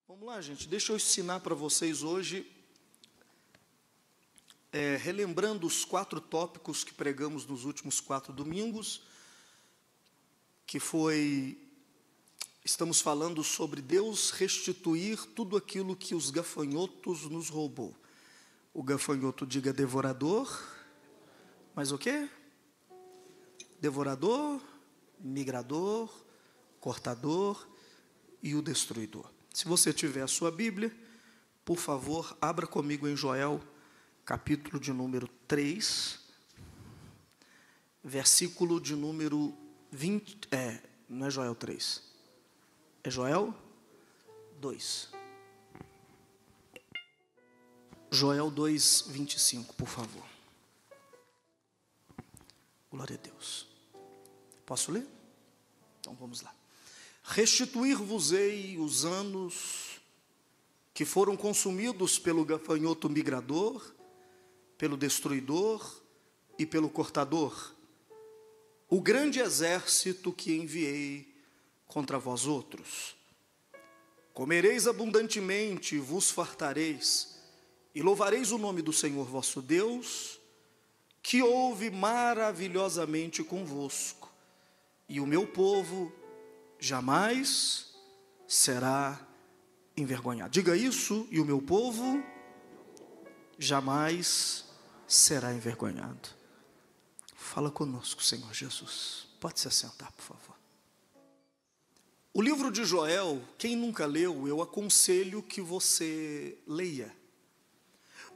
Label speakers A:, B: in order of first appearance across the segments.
A: Vamos lá, gente, deixa eu ensinar para vocês hoje, relembrando os 4 tópicos que pregamos nos últimos 4 domingos, estamos falando sobre Deus restituir tudo aquilo que os gafanhotos nos roubou. O gafanhoto, diga devorador, mas o quê? Devorador, migrador, cortador e o destruidor. Se você tiver a sua Bíblia, por favor, abra comigo em Joel, capítulo de número 3, versículo de número 20, não é Joel 3, é Joel 2. Joel 2, 25, por favor. Glória a Deus. Posso ler? Então vamos lá. Restituir-vos-ei os anos que foram consumidos pelo gafanhoto migrador, pelo destruidor e pelo cortador, o grande exército que enviei contra vós outros. Comereis abundantemente e vos fartareis, e louvareis o nome do Senhor vosso Deus, que houve maravilhosamente convosco, e o meu povo jamais será envergonhado. Diga isso, e o meu povo jamais será envergonhado. Fala conosco, Senhor Jesus. Pode se assentar, por favor. O livro de Joel, quem nunca leu, eu aconselho que você leia.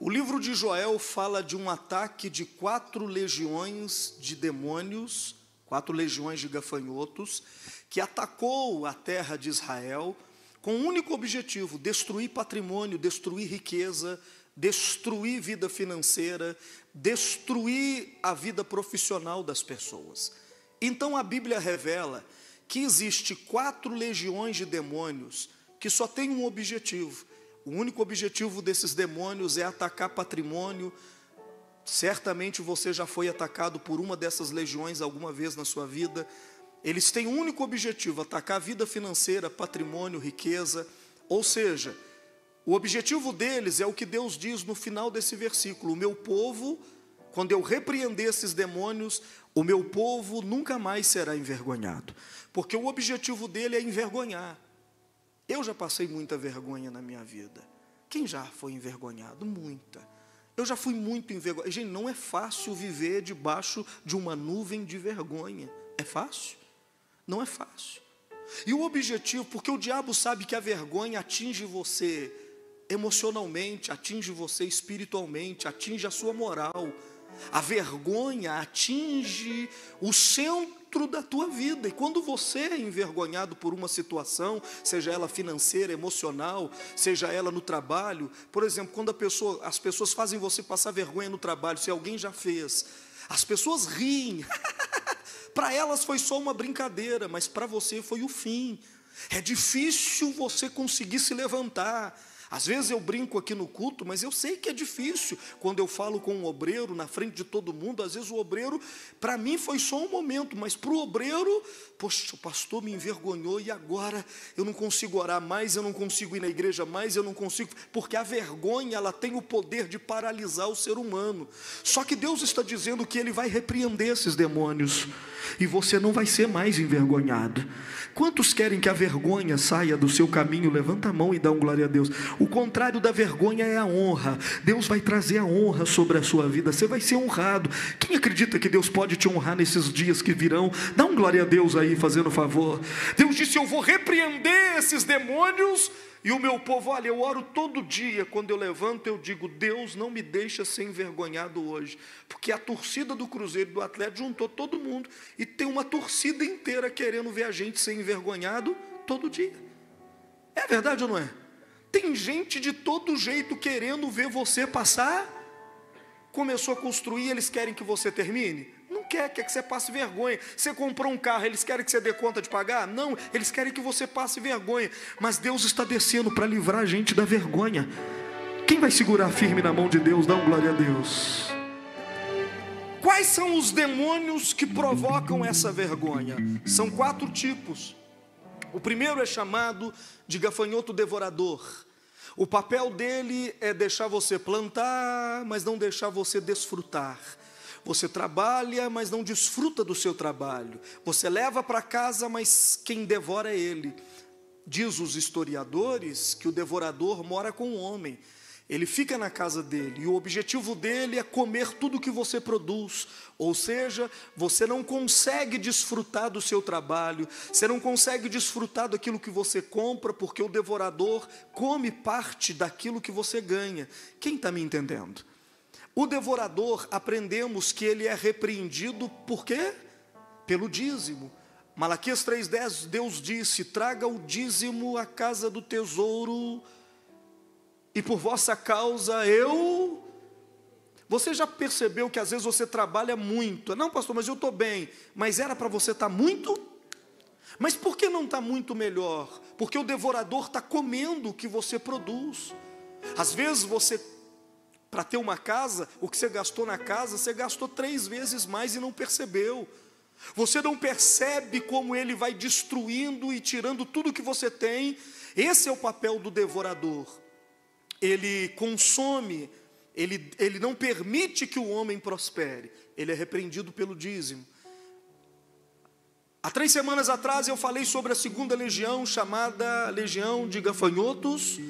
A: O livro de Joel fala de um ataque de 4 legiões de demônios, 4 legiões de gafanhotos, que atacou a terra de Israel com um único objetivo: destruir patrimônio, destruir riqueza, destruir vida financeira, destruir a vida profissional das pessoas. Então a Bíblia revela que existe 4 legiões de demônios que só têm um objetivo. O único objetivo desses demônios é atacar patrimônio. Certamente você já foi atacado por uma dessas legiões alguma vez na sua vida. Eles têm um único objetivo: atacar a vida financeira, patrimônio, riqueza. Ou seja, o objetivo deles é o que Deus diz no final desse versículo: o meu povo, quando eu repreender esses demônios, o meu povo nunca mais será envergonhado. Porque o objetivo dele é envergonhar. Eu já passei muita vergonha na minha vida. Quem já foi envergonhado? Muita. Eu já fui muito envergonhado. Gente, não é fácil viver debaixo de uma nuvem de vergonha. É fácil? Não é fácil. E o objetivo, porque o diabo sabe que a vergonha atinge você emocionalmente, atinge você espiritualmente, atinge a sua moral. A vergonha atinge o centro da tua vida. E quando você é envergonhado por uma situação, seja ela financeira, emocional, seja ela no trabalho, por exemplo, quando as pessoas fazem você passar vergonha no trabalho, se alguém já fez, as pessoas riem. Para elas foi só uma brincadeira, mas para você foi o fim. É difícil você conseguir se levantar. Às vezes eu brinco aqui no culto, mas eu sei que é difícil. Quando eu falo com um obreiro na frente de todo mundo, às vezes o obreiro, para mim foi só um momento, mas para o obreiro, poxa, o pastor me envergonhou e agora eu não consigo orar mais, eu não consigo ir na igreja mais, eu não consigo, porque a vergonha, ela tem o poder de paralisar o ser humano. Só que Deus está dizendo que Ele vai repreender esses demônios e você não vai ser mais envergonhado. Quantos querem que a vergonha saia do seu caminho? Levanta a mão e dá um glória a Deus. O contrário da vergonha é a honra. Deus vai trazer a honra sobre a sua vida. Você vai ser honrado. Quem acredita que Deus pode te honrar nesses dias que virão? Dá um glória a Deus aí, fazendo favor. Deus disse: eu vou repreender esses demônios. E o meu povo, olha, eu oro todo dia. Quando eu levanto, eu digo: Deus, não me deixa ser envergonhado hoje. Porque a torcida do Cruzeiro e do Atlético juntou todo mundo. E tem uma torcida inteira querendo ver a gente ser envergonhado todo dia. É verdade ou não é? Tem gente de todo jeito querendo ver você passar. Começou a construir, eles querem que você termine? Não quer que você passe vergonha. Você comprou um carro, eles querem que você dê conta de pagar? Não, eles querem que você passe vergonha. Mas Deus está descendo para livrar a gente da vergonha. Quem vai segurar firme na mão de Deus? Dá um glória a Deus. Quais são os demônios que provocam essa vergonha? São 4 tipos. O primeiro é chamado de gafanhoto devorador. O papel dele é deixar você plantar, mas não deixar você desfrutar. Você trabalha, mas não desfruta do seu trabalho. Você leva para casa, mas quem devora é ele. Diz os historiadores que o devorador mora com o homem. Ele fica na casa dele e o objetivo dele é comer tudo que você produz. Ou seja, você não consegue desfrutar do seu trabalho, você não consegue desfrutar daquilo que você compra, porque o devorador come parte daquilo que você ganha. Quem está me entendendo? O devorador, aprendemos que ele é repreendido por quê? Pelo dízimo. Malaquias 3,10, Deus disse: traga o dízimo à casa do tesouro, e por vossa causa eu... Você já percebeu que às vezes você trabalha muito? Não, pastor, mas eu estou bem. Mas era para você estar muito? Mas por que não está muito melhor? Porque o devorador está comendo o que você produz. Às vezes você, para ter uma casa, o que você gastou na casa, você gastou 3 vezes mais e não percebeu. Você não percebe como ele vai destruindo e tirando tudo que você tem. Esse é o papel do devorador. Ele consome, ele não permite que o homem prospere. Ele é repreendido pelo dízimo. Há 3 semanas atrás eu falei sobre a segunda legião, chamada legião de gafanhotos.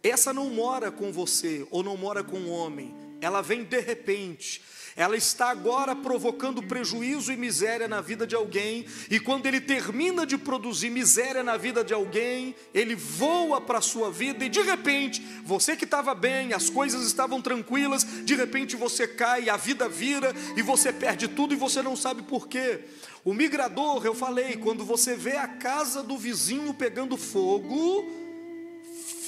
A: Essa não mora com você, ou não mora com o homem. Ela vem de repente. Ela está agora provocando prejuízo e miséria na vida de alguém, e quando ele termina de produzir miséria na vida de alguém, ele voa para a sua vida, e de repente, você que estava bem, as coisas estavam tranquilas, de repente você cai, a vida vira, e você perde tudo, e você não sabe por quê. O migrador, eu falei, quando você vê a casa do vizinho pegando fogo,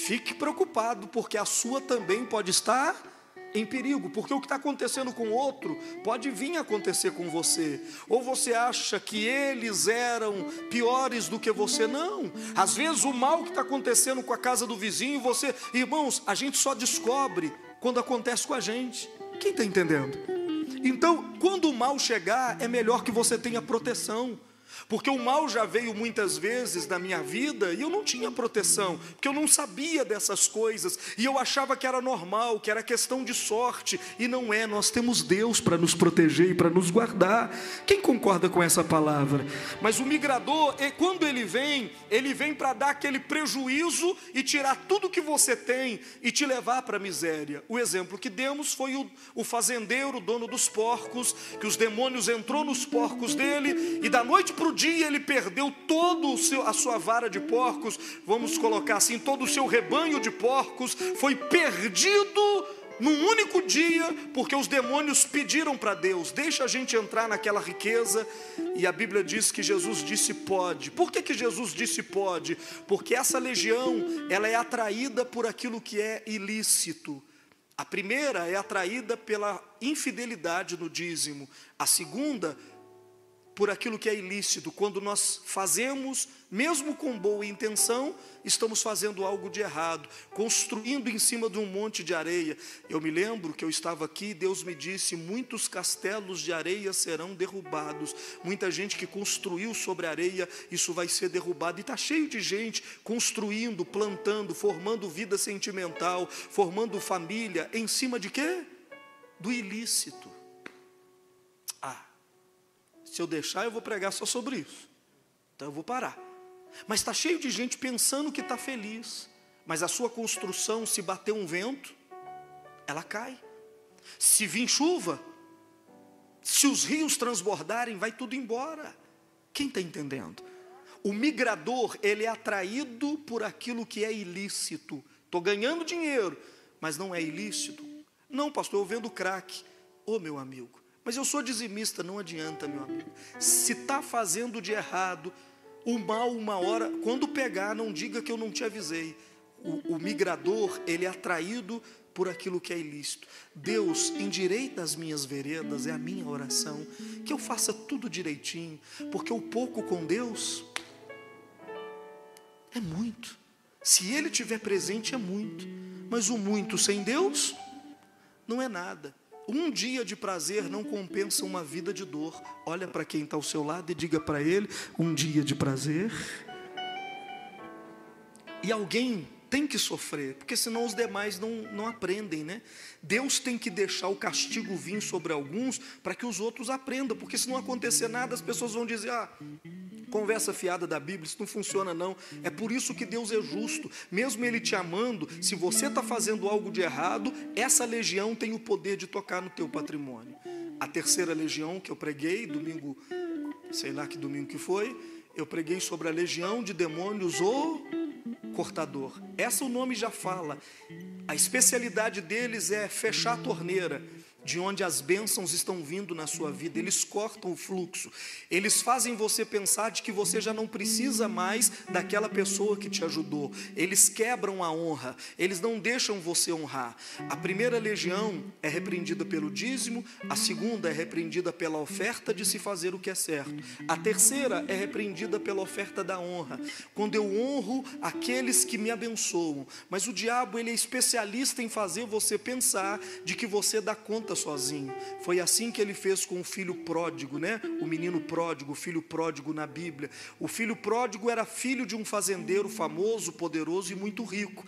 A: fique preocupado, porque a sua também pode estar em perigo, porque o que está acontecendo com o outro pode vir a acontecer com você. Ou você acha que eles eram piores do que você? Não. Às vezes o mal que está acontecendo com a casa do vizinho, você... Irmãos, a gente só descobre quando acontece com a gente. Quem está entendendo? Então, quando o mal chegar, é melhor que você tenha proteção. Porque o mal já veio muitas vezes na minha vida e eu não tinha proteção, porque eu não sabia dessas coisas, e eu achava que era normal, que era questão de sorte, e não é. Nós temos Deus para nos proteger e para nos guardar. Quem concorda com essa palavra? Mas o migrador, quando ele vem para dar aquele prejuízo e tirar tudo que você tem e te levar para a miséria. O exemplo que demos foi o fazendeiro, o dono dos porcos, que os demônios entrou nos porcos dele, e da noite para o dia ele perdeu todo a sua vara de porcos, vamos colocar assim, todo o seu rebanho de porcos foi perdido num único dia, porque os demônios pediram para Deus: deixa a gente entrar naquela riqueza. E a Bíblia diz que Jesus disse pode. Por que Jesus disse pode? Porque essa legião, ela é atraída por aquilo que é ilícito. A primeira é atraída pela infidelidade no dízimo, a segunda por aquilo que é ilícito. Quando nós fazemos, mesmo com boa intenção, estamos fazendo algo de errado, construindo em cima de um monte de areia. Eu me lembro que eu estava aqui, Deus me disse: muitos castelos de areia serão derrubados. Muita gente que construiu sobre areia, isso vai ser derrubado. E está cheio de gente construindo, plantando, formando vida sentimental, formando família, em cima de quê? Do ilícito. Se eu deixar, eu vou pregar só sobre isso. Então eu vou parar. Mas está cheio de gente pensando que está feliz. Mas a sua construção, se bater um vento, ela cai. Se vir chuva, se os rios transbordarem, vai tudo embora. Quem está entendendo? O migrador, ele é atraído por aquilo que é ilícito. Estou ganhando dinheiro, mas não é ilícito. Não, pastor, eu vendo crack. Ô, meu amigo, mas eu sou dizimista, não adianta, meu amigo. Se está fazendo de errado, o mal, uma hora, quando pegar, não diga que eu não te avisei. O migrador, ele é atraído por aquilo que é ilícito. Deus, endireita as minhas veredas, é a minha oração, que eu faça tudo direitinho, porque o pouco com Deus é muito. Se Ele estiver presente, é muito. Mas o muito sem Deus não é nada. Um dia de prazer não compensa uma vida de dor. Olha para quem está ao seu lado e diga para ele: um dia de prazer E alguém tem que sofrer, porque senão os demais não aprendem, né? Deus tem que deixar o castigo vir sobre alguns para que os outros aprendam, porque se não acontecer nada, as pessoas vão dizer: conversa fiada da Bíblia, isso não funciona não. É por isso que Deus é justo, mesmo Ele te amando. Se você está fazendo algo de errado, essa legião tem o poder de tocar no teu patrimônio. A terceira legião que eu preguei, domingo, sei lá que domingo que foi, eu preguei sobre a legião de demônios, o cortador. Essa o nome já fala. A especialidade deles é fechar a torneira de onde as bênçãos estão vindo na sua vida. Eles cortam o fluxo. Eles fazem você pensar de que você já não precisa mais daquela pessoa que te ajudou. Eles quebram a honra. Eles não deixam você honrar. A primeira legião é repreendida pelo dízimo. A segunda é repreendida pela oferta de se fazer o que é certo. A terceira é repreendida pela oferta da honra, quando eu honro aqueles que me abençoam. Mas o diabo, ele é especialista em fazer você pensar de que você dá conta sozinho. Foi assim que ele fez com o filho pródigo, né? O menino pródigo, o filho pródigo na Bíblia. O filho pródigo era filho de um fazendeiro famoso, poderoso e muito rico.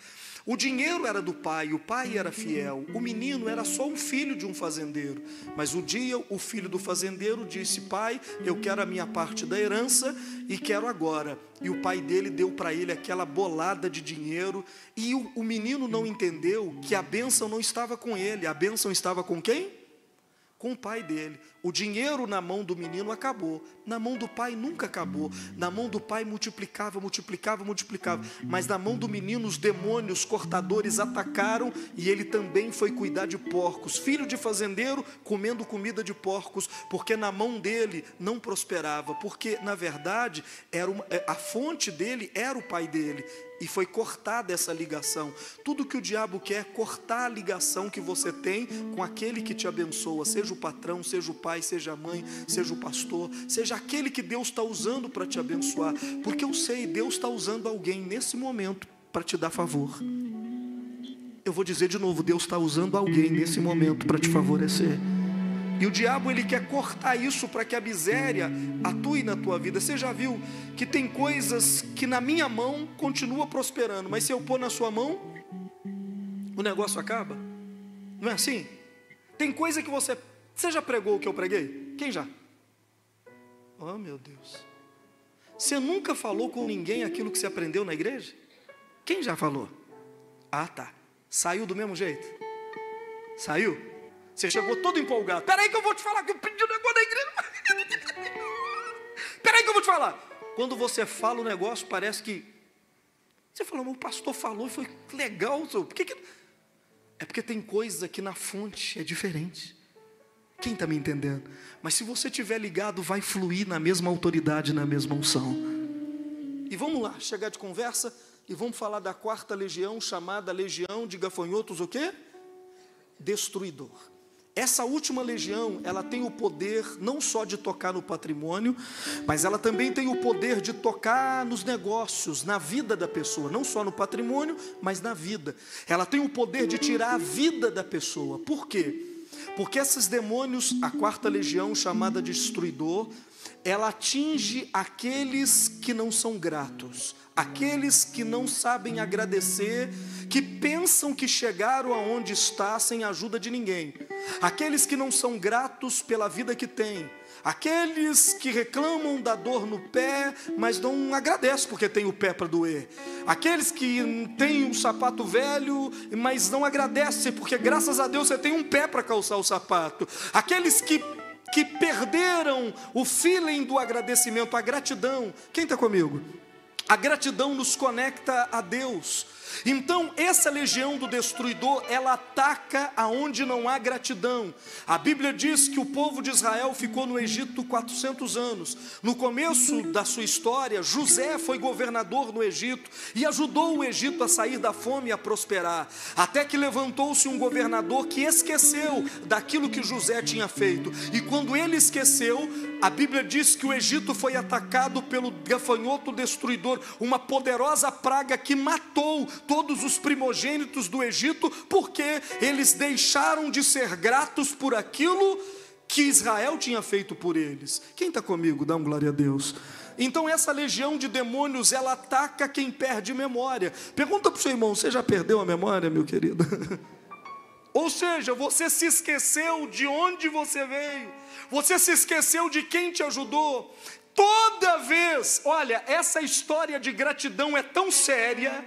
A: O dinheiro era do pai, o pai era fiel. O menino era só um filho de um fazendeiro. Mas um dia o filho do fazendeiro disse: pai, eu quero a minha parte da herança e quero agora. E o pai dele deu para ele aquela bolada de dinheiro. E o menino não entendeu que a bênção não estava com ele. A bênção estava com quem? Com o pai dele. O dinheiro na mão do menino acabou, na mão do pai nunca acabou. Na mão do pai multiplicava, multiplicava, multiplicava. Mas na mão do menino os demônios cortadores atacaram e ele também foi cuidar de porcos. Filho de fazendeiro comendo comida de porcos, porque na mão dele não prosperava, porque na verdade a fonte dele era o pai dele. E foi cortada essa ligação. Tudo que o diabo quer é cortar a ligação que você tem com aquele que te abençoa, seja o patrão, seja o pai, seja a mãe, seja o pastor, seja aquele que Deus está usando para te abençoar. Porque eu sei, Deus está usando alguém nesse momento para te dar favor. Eu vou dizer de novo, Deus está usando alguém nesse momento para te favorecer. E o diabo, ele quer cortar isso para que a miséria atue na tua vida. Você já viu que tem coisas que na minha mão continua prosperando, mas se eu pôr na sua mão, o negócio acaba? Não é assim? Tem coisa que você já pregou o que eu preguei? Quem já? Oh, meu Deus. Você nunca falou com ninguém aquilo que você aprendeu na igreja? Quem já falou? Ah, tá. Saiu do mesmo jeito? Saiu? Você chegou todo empolgado. Espera aí que eu vou te falar que eu pedi um negócio na igreja. Espera aí que eu vou te falar. Quando você fala o negócio, parece que... Você fala, mas o pastor falou e foi legal. Por que... É porque tem coisa que na fonte é diferente. Quem está me entendendo? Mas se você estiver ligado, vai fluir na mesma autoridade, na mesma unção. E vamos lá, chegar de conversa e vamos falar da quarta legião, chamada legião de gafanhotos, o quê? Destruidor. Essa última legião, ela tem o poder não só de tocar no patrimônio, mas ela também tem o poder de tocar nos negócios, na vida da pessoa, não só no patrimônio, mas na vida. Ela tem o poder de tirar a vida da pessoa. Por quê? Porque esses demônios, a quarta legião, chamada de destruidor, ela atinge aqueles que não são gratos, aqueles que não sabem agradecer, que pensam que chegaram aonde está sem a ajuda de ninguém, aqueles que não são gratos pela vida que têm, aqueles que reclamam da dor no pé, mas não agradecem porque tem o pé para doer, aqueles que têm um sapato velho, mas não agradecem porque graças a Deus você tem um pé para calçar o sapato, aqueles que perderam o feeling do agradecimento, a gratidão. Quem está comigo? A gratidão nos conecta a Deus. Então essa legião do destruidor, ela ataca aonde não há gratidão. A Bíblia diz que o povo de Israel ficou no Egito 400 anos. No começo da sua história, José foi governador no Egito e ajudou o Egito a sair da fome e a prosperar. Até que levantou-se um governador que esqueceu daquilo que José tinha feito. E quando ele esqueceu, a Bíblia diz que o Egito foi atacado pelo gafanhoto destruidor, uma poderosa praga que matou todos os primogênitos do Egito, porque eles deixaram de ser gratos por aquilo que Israel tinha feito por eles. Quem está comigo? Dá um glória a Deus. Então essa legião de demônios, ela ataca quem perde memória. Pergunta para o seu irmão, você já perdeu a memória, meu querido? Ou seja, você se esqueceu de onde você veio, você se esqueceu de quem te ajudou. Toda vez, olha, essa história de gratidão é tão séria,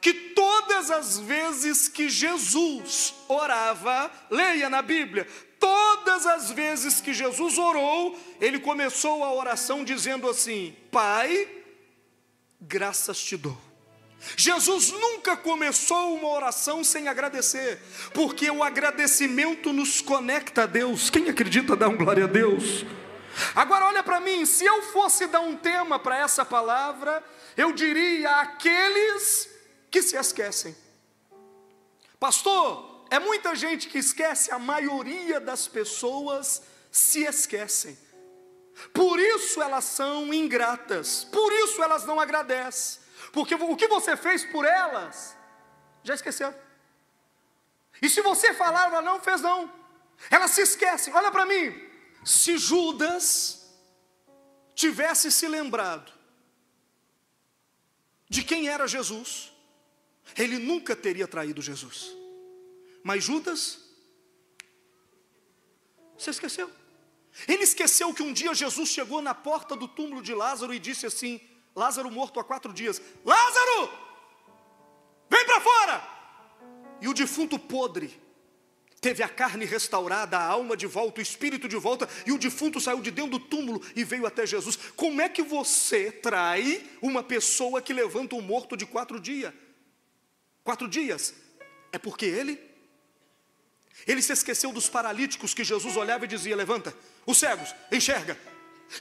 A: que todas as vezes que Jesus orava, leia na Bíblia, todas as vezes que Jesus orou, ele começou a oração dizendo assim: Pai, graças te dou. Jesus nunca começou uma oração sem agradecer, porque o agradecimento nos conecta a Deus. Quem acredita, dá um glória a Deus. Agora olha para mim, se eu fosse dar um tema para essa palavra, eu diria aqueles que se esquecem. Pastor, é muita gente que esquece, a maioria das pessoas se esquecem. Por isso elas são ingratas, por isso elas não agradecem, porque o que você fez por elas, já esqueceram. E se você falar, ela não fez não, elas se esquecem. Olha para mim, se Judas tivesse se lembrado de quem era Jesus, ele nunca teria traído Jesus. Mas Judas se esqueceu. Ele esqueceu que um dia Jesus chegou na porta do túmulo de Lázaro e disse assim: Lázaro morto há 4 dias, Lázaro, vem para fora. E o defunto podre teve a carne restaurada, a alma de volta, o espírito de volta, e o defunto saiu de dentro do túmulo e veio até Jesus. Como é que você trai uma pessoa que levanta um morto de 4 dias? 4 dias? É porque ele se esqueceu dos paralíticos que Jesus olhava e dizia: levanta, os cegos, enxerga.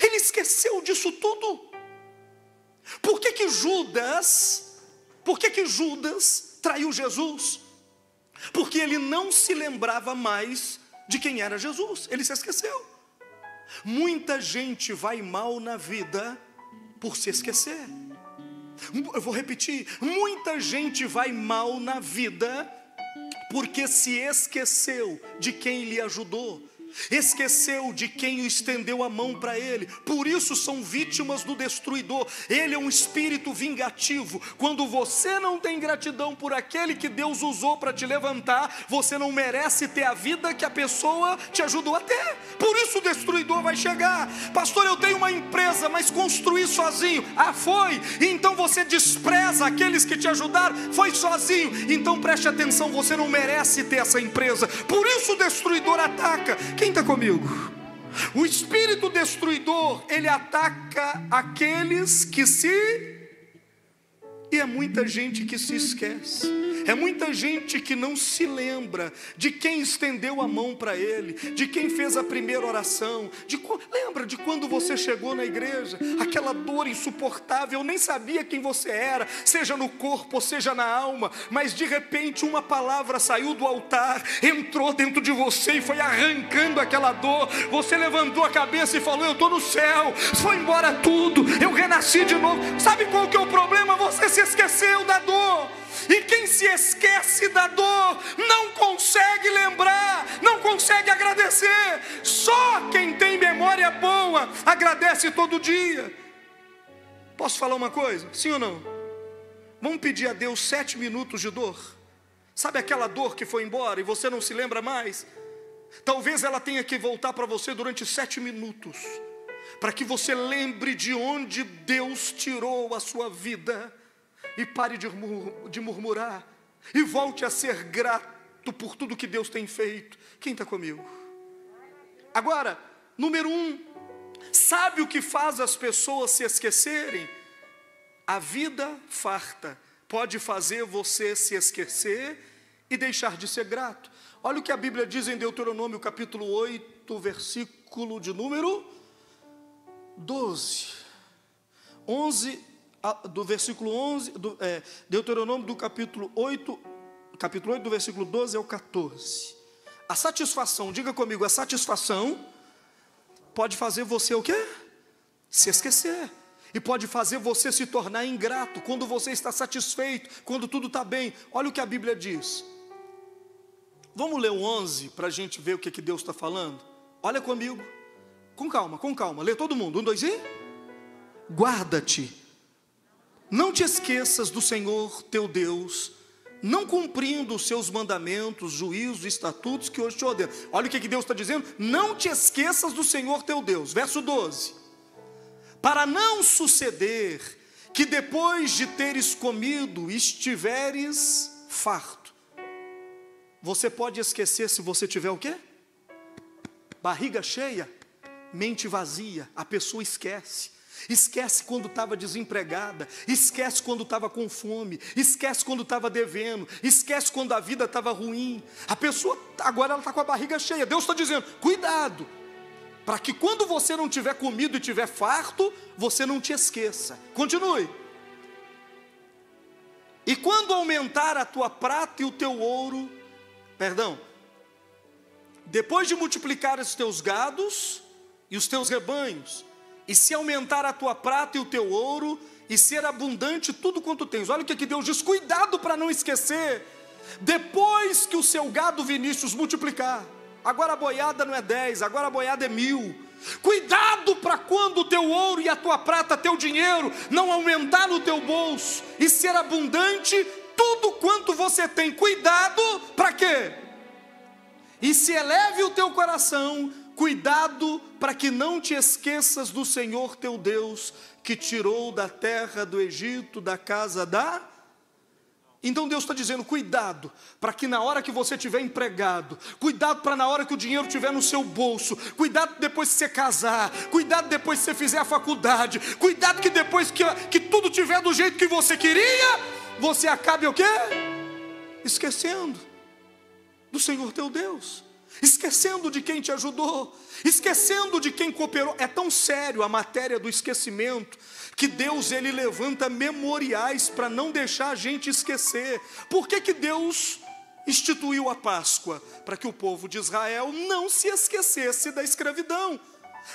A: Ele esqueceu disso tudo. Por que Judas traiu Jesus? Porque ele não se lembrava mais de quem era Jesus, ele se esqueceu. Muita gente vai mal na vida por se esquecer. Eu vou repetir, muita gente vai mal na vida porque se esqueceu de quem lhe ajudou, esqueceu de quem estendeu a mão para ele. Por isso são vítimas do destruidor. Ele é um espírito vingativo. Quando você não tem gratidão por aquele que Deus usou para te levantar, você não merece ter a vida que a pessoa te ajudou a ter. Por isso o destruidor vai chegar. Pastor, eu tenho uma empresa, mas construí sozinho. Ah, foi? Então você despreza aqueles que te ajudaram? Foi sozinho. Então preste atenção, você não merece ter essa empresa. Por isso o destruidor ataca. Quem está comigo? O espírito destruidor, ele ataca aqueles que E é muita gente que se esquece. É muita gente que não se lembra de quem estendeu a mão para ele, de quem fez a primeira oração. Lembra de quando você chegou na igreja? Aquela dor insuportável, eu nem sabia quem você era, seja no corpo ou seja na alma, mas de repente uma palavra saiu do altar, entrou dentro de você e foi arrancando aquela dor. Você levantou a cabeça e falou: eu estou no céu, foi embora tudo, eu renasci de novo. Sabe qual que é o problema? Você se esqueceu da dor. E quem se esquece da dor não consegue lembrar, não consegue agradecer. Só quem tem memória boa agradece todo dia. Posso falar uma coisa? Sim ou não? Vamos pedir a Deus 7 minutos de dor. Sabe aquela dor que foi embora e você não se lembra mais? Talvez ela tenha que voltar para você durante 7 minutos, para que você lembre de onde Deus tirou a sua vida. E pare de murmurar, e volte a ser grato por tudo que Deus tem feito. Quem está comigo? Agora, número 1, sabe o que faz as pessoas se esquecerem? A vida farta pode fazer você se esquecer e deixar de ser grato. Olha o que a Bíblia diz em Deuteronômio capítulo 8, versículo de número 12. Do versículo 11, Deuteronômio do capítulo 8, do versículo 12 ao 14. A satisfação, diga comigo, a satisfação pode fazer você o quê? Se esquecer. E pode fazer você se tornar ingrato quando você está satisfeito, quando tudo está bem. Olha o que a Bíblia diz. Vamos ler o 11 para a gente ver o que Deus está falando? Olha comigo, com calma, lê todo mundo, 1, 2 e... Guarda-te, não te esqueças do Senhor teu Deus, não cumprindo os seus mandamentos, juízos e estatutos que hoje te ordeno. Olha o que Deus está dizendo, não te esqueças do Senhor teu Deus, verso 12, para não suceder que depois de teres comido, estiveres farto. Você pode esquecer se você tiver o quê? Barriga cheia, mente vazia, a pessoa esquece. Esquece quando estava desempregada, esquece quando estava com fome, esquece quando estava devendo, esquece quando a vida estava ruim. A pessoa, agora ela está com a barriga cheia. Deus está dizendo, cuidado, para que quando você não tiver comido e tiver farto, você não te esqueça. Continue. E quando aumentar a tua prata e o teu ouro, depois de multiplicar os teus gados e os teus rebanhos, e se aumentar a tua prata e o teu ouro, e ser abundante tudo quanto tens. Olha o que Deus diz, cuidado para não esquecer, depois que o seu gado Vinícius multiplicar, agora a boiada não é 10, agora a boiada é 1000, cuidado para quando o teu ouro e a tua prata, teu dinheiro, não aumentar no teu bolso, e ser abundante tudo quanto você tem. Cuidado para quê? E se eleve o teu coração, cuidado para que não te esqueças do Senhor teu Deus, que tirou da terra do Egito, da casa da... Então Deus está dizendo, cuidado, para que na hora que você estiver empregado, cuidado para na hora que o dinheiro estiver no seu bolso, cuidado depois que você casar, cuidado depois que você fizer a faculdade, cuidado que depois que tudo estiver do jeito que você queria, você acabe o quê? Esquecendo do Senhor teu Deus, esquecendo de quem te ajudou, esquecendo de quem cooperou. É tão sério a matéria do esquecimento, que Deus ele levanta memoriais para não deixar a gente esquecer. Por que Deus instituiu a Páscoa? Para que o povo de Israel não se esquecesse da escravidão.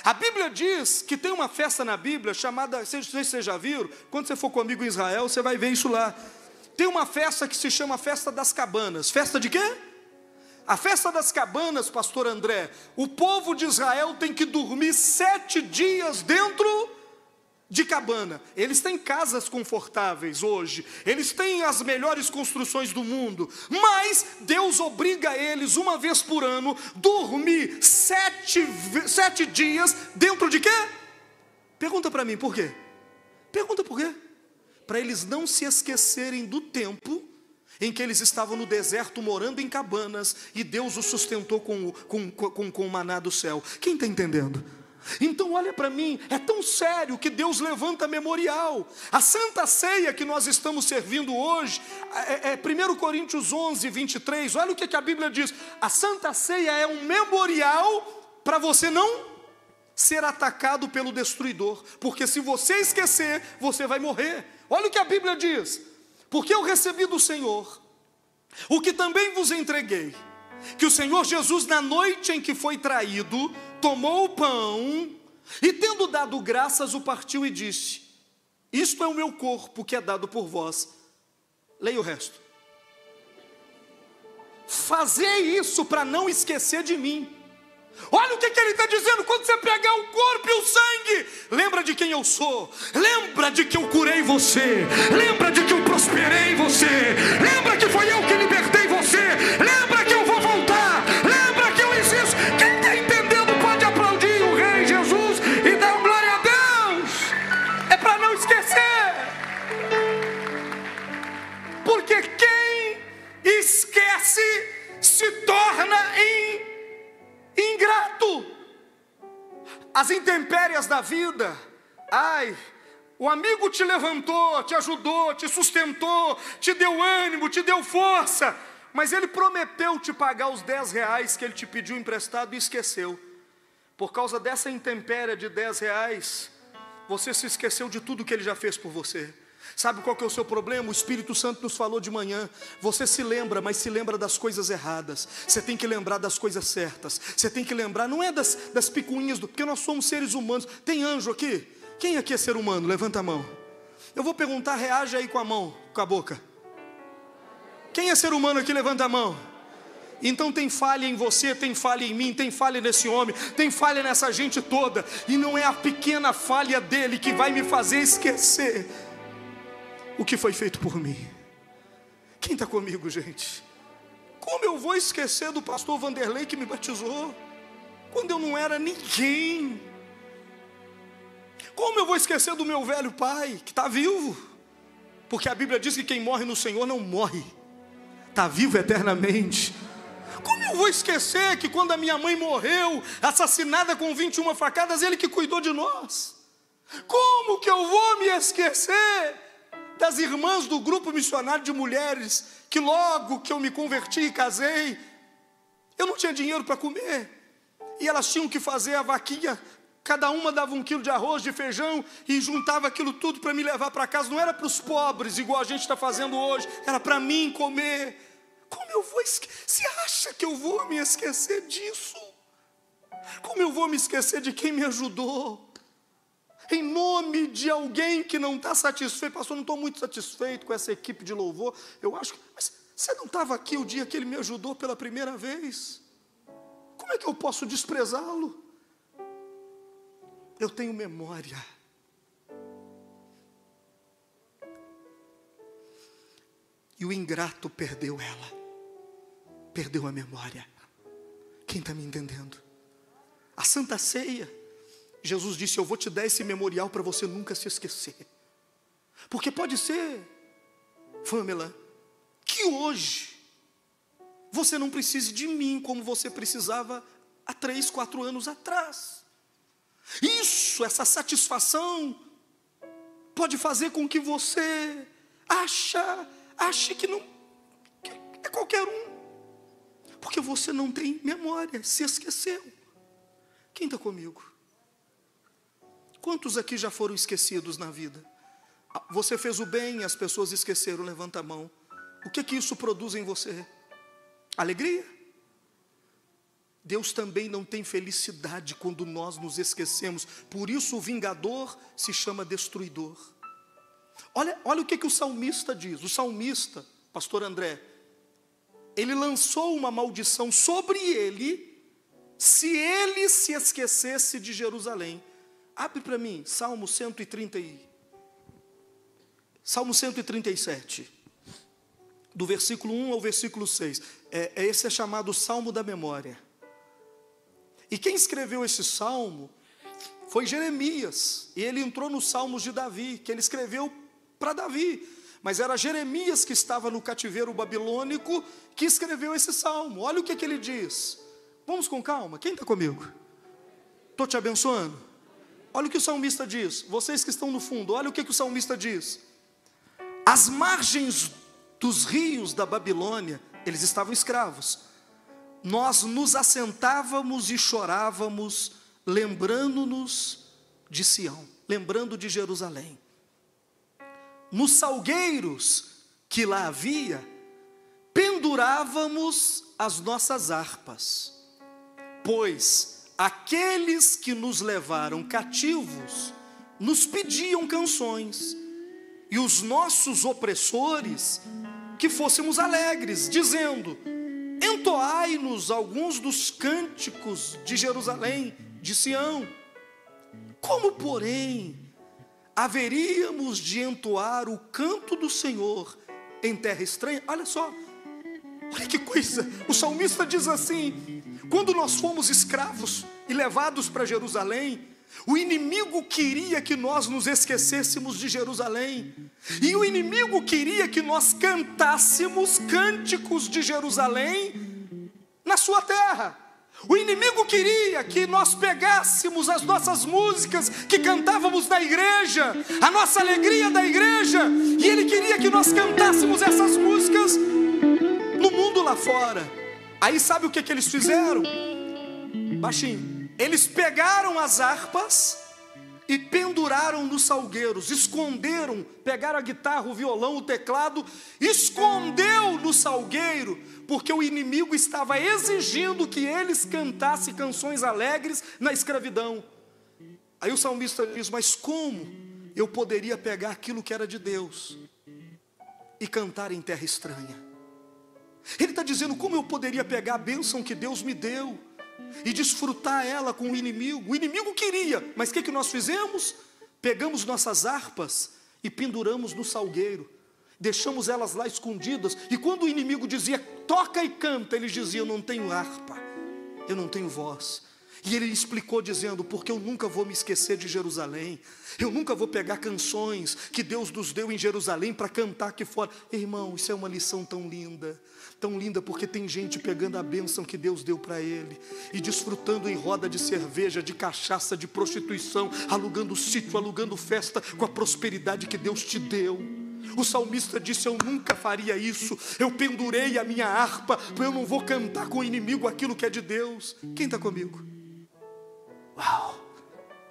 A: A Bíblia diz que tem uma festa na Bíblia chamada, não sei se vocês já viram, quando você for comigo em Israel, você vai ver isso lá. Tem uma festa que se chama Festa das Cabanas. Festa de quê? A Festa das Cabanas, pastor André, o povo de Israel tem que dormir 7 dias dentro de cabana. Eles têm casas confortáveis hoje, eles têm as melhores construções do mundo, mas Deus obriga eles, uma vez por ano, dormir 7 dias dentro de quê? Pergunta para mim, por quê? Pergunta por quê? Para eles não se esquecerem do tempo em que eles estavam no deserto morando em cabanas, e Deus os sustentou com o maná do céu. Quem está entendendo? Então olha para mim, é tão sério que Deus levanta memorial. A Santa Ceia que nós estamos servindo hoje, 1 Coríntios 11, 23, olha o que a Bíblia diz. A Santa Ceia é um memorial para você não ser atacado pelo destruidor, porque se você esquecer, você vai morrer. Olha o que a Bíblia diz, porque eu recebi do Senhor o que também vos entreguei, que o Senhor Jesus, na noite em que foi traído, tomou o pão e, tendo dado graças, o partiu e disse: isto é o meu corpo que é dado por vós. Leia o resto. Fazei isso para não esquecer de mim. Olha o que ele está dizendo. Quando você pegar o corpo e o sangue, lembra de quem eu sou, lembra de que eu curei você, lembra de que eu prosperei você, lembra que foi eu que libertei você, lembra que eu vou voltar, lembra que eu existo. Quem está entendendo pode aplaudir o Rei Jesus e dar glória a Deus. É para não esquecer, porque quem esquece se torna ingrato. As intempéries da vida, o amigo te levantou, te ajudou, te sustentou, te deu ânimo, te deu força, mas ele prometeu te pagar os 10 reais que ele te pediu emprestado e esqueceu. Por causa dessa intempéria de 10 reais, você se esqueceu de tudo que ele já fez por você. Sabe qual que é o seu problema? O Espírito Santo nos falou de manhã. Você se lembra, mas se lembra das coisas erradas. Você tem que lembrar das coisas certas. Você tem que lembrar, não é das picuinhas, porque nós somos seres humanos. Tem anjo aqui? Quem aqui é ser humano? Levanta a mão. Eu vou perguntar, reage aí com a mão, com a boca. Quem é ser humano aqui? Levanta a mão. Então tem falha em você, tem falha em mim, tem falha nesse homem, tem falha nessa gente toda. E não é a pequena falha dele que vai me fazer esquecer o que foi feito por mim. Quem está comigo, gente? Como eu vou esquecer do pastor Vanderlei que me batizou, quando eu não era ninguém? Como eu vou esquecer do meu velho pai, que está vivo? Porque a Bíblia diz que quem morre no Senhor não morre, está vivo eternamente. Como eu vou esquecer que quando a minha mãe morreu, assassinada com 21 facadas, ele que cuidou de nós? Como que eu vou me esquecer das irmãs do grupo missionário de mulheres, que logo que eu me converti e casei, eu não tinha dinheiro para comer, e elas tinham que fazer a vaquinha, cada uma dava 1 quilo de arroz, de feijão, e juntava aquilo tudo para me levar para casa. Não era para os pobres, igual a gente está fazendo hoje, era para mim comer. Como eu vou esquecer? Você acha que eu vou me esquecer disso? Como eu vou me esquecer de quem me ajudou? Em nome de alguém que não está satisfeito. Pastor, não estou muito satisfeito com essa equipe de louvor. Eu acho que... Mas você não estava aqui o dia que ele me ajudou pela primeira vez? Como é que eu posso desprezá-lo? Eu tenho memória. E o ingrato perdeu ela. Perdeu a memória. Quem está me entendendo? A Santa Ceia, Jesus disse: eu vou te dar esse memorial para você nunca se esquecer. Porque pode ser, Pamela, que hoje você não precise de mim como você precisava há 3, 4 anos atrás. Isso, essa satisfação pode fazer com que você ache que não que é qualquer um, porque você não tem memória, se esqueceu. Quem está comigo? Quantos aqui já foram esquecidos na vida? Você fez o bem e as pessoas esqueceram, levanta a mão. O que isso produz em você? Alegria? Deus também não tem felicidade quando nós nos esquecemos. Por isso o vingador se chama destruidor. Olha o que o salmista diz. O salmista, pastor André, ele lançou uma maldição sobre ele, se ele se esquecesse de Jerusalém. Abre para mim, Salmo 137, do versículo 1 ao versículo 6. Esse é chamado Salmo da Memória. E quem escreveu esse salmo foi Jeremias. E ele entrou nos salmos de Davi, que ele escreveu para Davi. Mas era Jeremias que estava no cativeiro babilônico que escreveu esse salmo. Olha o que ele diz. Vamos com calma, quem está comigo? Estou te abençoando. Olha o que o salmista diz. Vocês que estão no fundo, olha o que o salmista diz. Às margens dos rios da Babilônia, eles estavam escravos. Nós nos assentávamos e chorávamos, lembrando-nos de Sião, lembrando de Jerusalém. Nos salgueiros que lá havia, pendurávamos as nossas harpas, pois aqueles que nos levaram cativos nos pediam canções, e os nossos opressores que fôssemos alegres, dizendo: entoai-nos alguns dos cânticos de Jerusalém, de Sião. Como, porém, haveríamos de entoar o canto do Senhor em terra estranha? Olha só, olha que coisa, o salmista diz assim: quando nós fomos escravos e levados para Jerusalém, o inimigo queria que nós nos esquecêssemos de Jerusalém, e o inimigo queria que nós cantássemos cânticos de Jerusalém na sua terra. O inimigo queria que nós pegássemos as nossas músicas que cantávamos na igreja, a nossa alegria da igreja, e ele queria que nós cantássemos essas músicas no mundo lá fora. Aí sabe o que eles fizeram? Baixinho. Eles pegaram as harpas e penduraram nos salgueiros, esconderam, pegaram a guitarra, o violão, o teclado, escondeu no salgueiro, porque o inimigo estava exigindo que eles cantassem canções alegres na escravidão. Aí o salmista diz: mas como eu poderia pegar aquilo que era de Deus e cantar em terra estranha? Ele está dizendo: como eu poderia pegar a bênção que Deus me deu e desfrutar ela com o inimigo? O inimigo queria, mas o que nós fizemos? Pegamos nossas harpas e penduramos no salgueiro, deixamos elas lá escondidas, e quando o inimigo dizia: toca e canta, eles diziam: eu não tenho harpa, eu não tenho voz. E ele explicou dizendo: porque eu nunca vou me esquecer de Jerusalém, eu nunca vou pegar canções que Deus nos deu em Jerusalém para cantar aqui fora. Irmão, isso é uma lição tão linda, porque tem gente pegando a bênção que Deus deu para ele e desfrutando em roda de cerveja, de cachaça, de prostituição, alugando sítio, alugando festa com a prosperidade que Deus te deu. O salmista disse: eu nunca faria isso, eu pendurei a minha harpa, porque eu não vou cantar com o inimigo aquilo que é de Deus. Quem está comigo? Uau!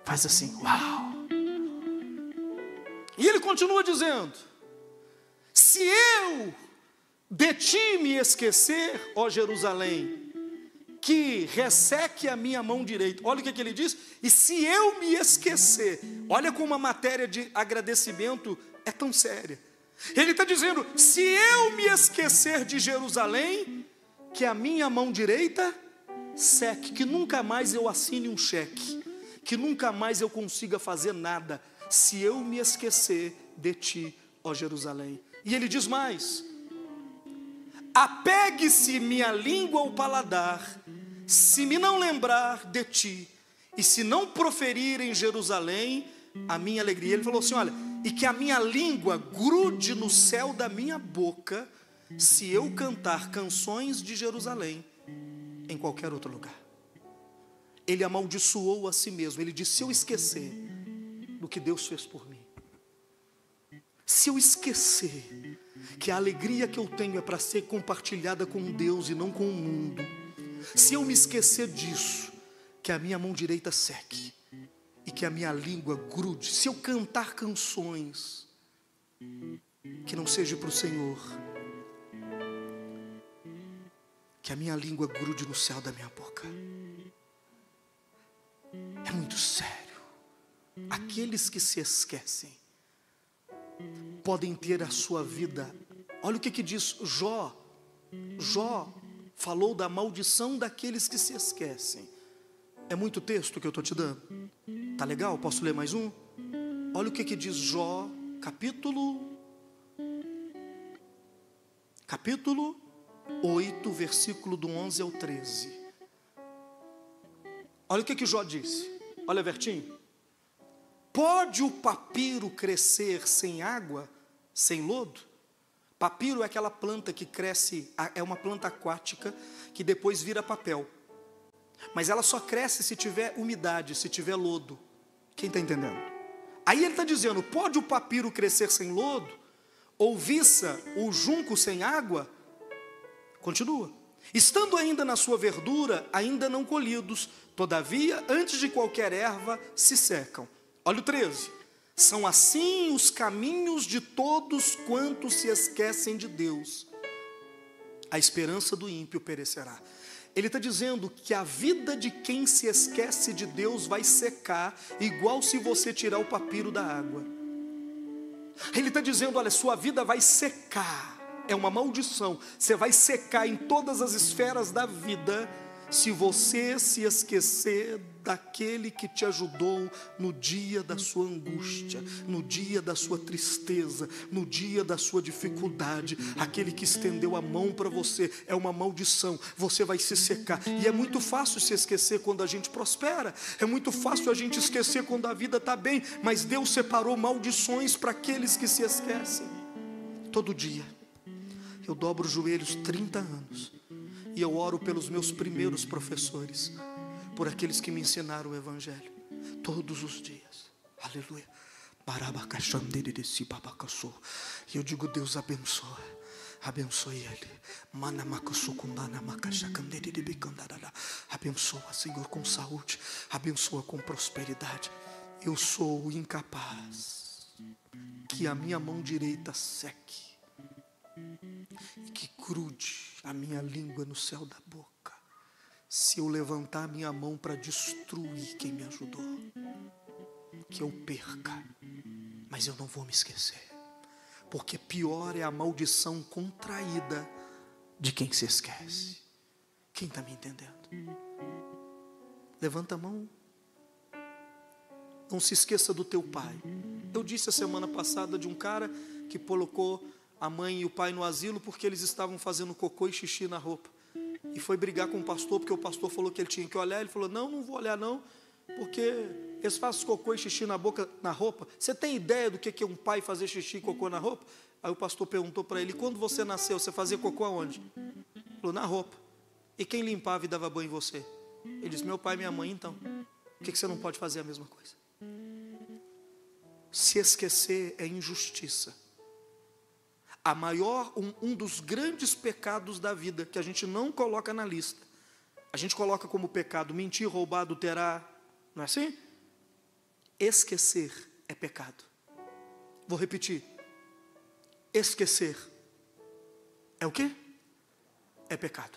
A: Faz assim, uau! E ele continua dizendo: se eu de ti me esquecer, ó Jerusalém, que resseque a minha mão direita. Olha o que ele diz: e se eu me esquecer, olha como a matéria de agradecimento é tão séria. Ele está dizendo: se eu me esquecer de Jerusalém, que a minha mão direita seque, que nunca mais eu assine um cheque, que nunca mais eu consiga fazer nada, se eu me esquecer de ti, ó Jerusalém. E ele diz mais: apegue-se minha língua ao paladar, se me não lembrar de ti, e se não proferir em Jerusalém a minha alegria. Ele falou assim: olha, e que a minha língua grude no céu da minha boca, se eu cantar canções de Jerusalém em qualquer outro lugar. Ele amaldiçoou a si mesmo. Ele disse: se eu esquecer do que Deus fez por mim, se eu esquecer que a alegria que eu tenho é para ser compartilhada com Deus e não com o mundo, se eu me esquecer disso, que a minha mão direita seque e que a minha língua grude, se eu cantar canções que não seja para o Senhor, que a minha língua grude no céu da minha boca. É muito sério. Aqueles que se esquecem podem ter a sua vida. Olha o que diz Jó. Jó falou da maldição daqueles que se esquecem. É muito texto que eu estou te dando. Tá legal? Posso ler mais um? Olha o que diz Jó, capítulo 8, versículo do 11 ao 13. Olha o que Jó disse. Olha, Vertinho. Pode o papiro crescer sem água, sem lodo? Papiro é aquela planta que cresce, é uma planta aquática que depois vira papel. Mas ela só cresce se tiver umidade, se tiver lodo. Quem está entendendo? Aí ele está dizendo: pode o papiro crescer sem lodo? Ou viça, o junco sem água? Continua. Estando ainda na sua verdura, ainda não colhidos, todavia, antes de qualquer erva, se secam. Olha o 13. São assim os caminhos de todos quantos se esquecem de Deus. A esperança do ímpio perecerá. Ele está dizendo que a vida de quem se esquece de Deus vai secar, igual se você tirar o papiro da água. Ele está dizendo: olha, sua vida vai secar. É uma maldição. Você vai secar em todas as esferas da vida se você se esquecer daquele que te ajudou no dia da sua angústia, no dia da sua tristeza, no dia da sua dificuldade. Aquele que estendeu a mão para você. É uma maldição. Você vai se secar. E é muito fácil se esquecer quando a gente prospera. É muito fácil a gente esquecer quando a vida está bem. Mas Deus separou maldições para aqueles que se esquecem. Todo dia eu dobro os joelhos 30 anos e eu oro pelos meus primeiros professores, por aqueles que me ensinaram o Evangelho, todos os dias. Aleluia. E eu digo: Deus abençoe ele. Abençoa, Senhor, com saúde, abençoa com prosperidade. Eu sou incapaz que a minha mão direita seque e que grude a minha língua no céu da boca, se eu levantar a minha mão para destruir quem me ajudou. Que eu perca, mas eu não vou me esquecer, porque pior é a maldição contraída de quem se esquece. Quem está me entendendo? Levanta a mão. Não se esqueça do teu pai. Eu disse a semana passada de um cara que colocou a mãe e o pai no asilo porque eles estavam fazendo cocô e xixi na roupa. E foi brigar com o pastor, porque o pastor falou que ele tinha que olhar. Ele falou, não vou olhar não, porque eles fazem cocô e xixi na roupa. Você tem ideia do que é um pai fazer xixi e cocô na roupa? Aí o pastor perguntou para ele, quando você nasceu, você fazia cocô aonde? Ele falou, na roupa. E quem limpava e dava banho em você? Ele disse, meu pai e minha mãe, então. Por que você não pode fazer a mesma coisa? Se esquecer é injustiça. Um dos grandes pecados da vida, que a gente não coloca na lista. A gente coloca como pecado mentir, roubar, adulterar. Não é assim? Esquecer é pecado. Vou repetir. Esquecer é o quê? É pecado.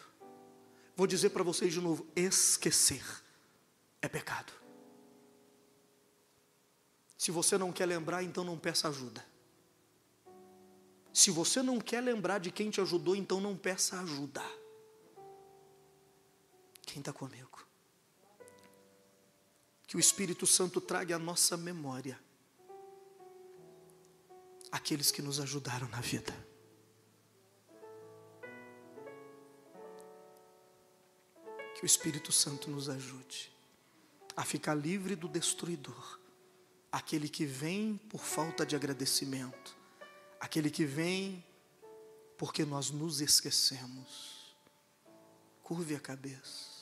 A: Vou dizer para vocês de novo. Esquecer é pecado. Se você não quer lembrar, então não peça ajuda. Se você não quer lembrar de quem te ajudou, então não peça ajuda. Quem está comigo? Que o Espírito Santo traga à nossa memória aqueles que nos ajudaram na vida. Que o Espírito Santo nos ajude a ficar livre do destruidor. Aquele que vem por falta de agradecimento. Aquele que vem porque nós nos esquecemos. Curve a cabeça.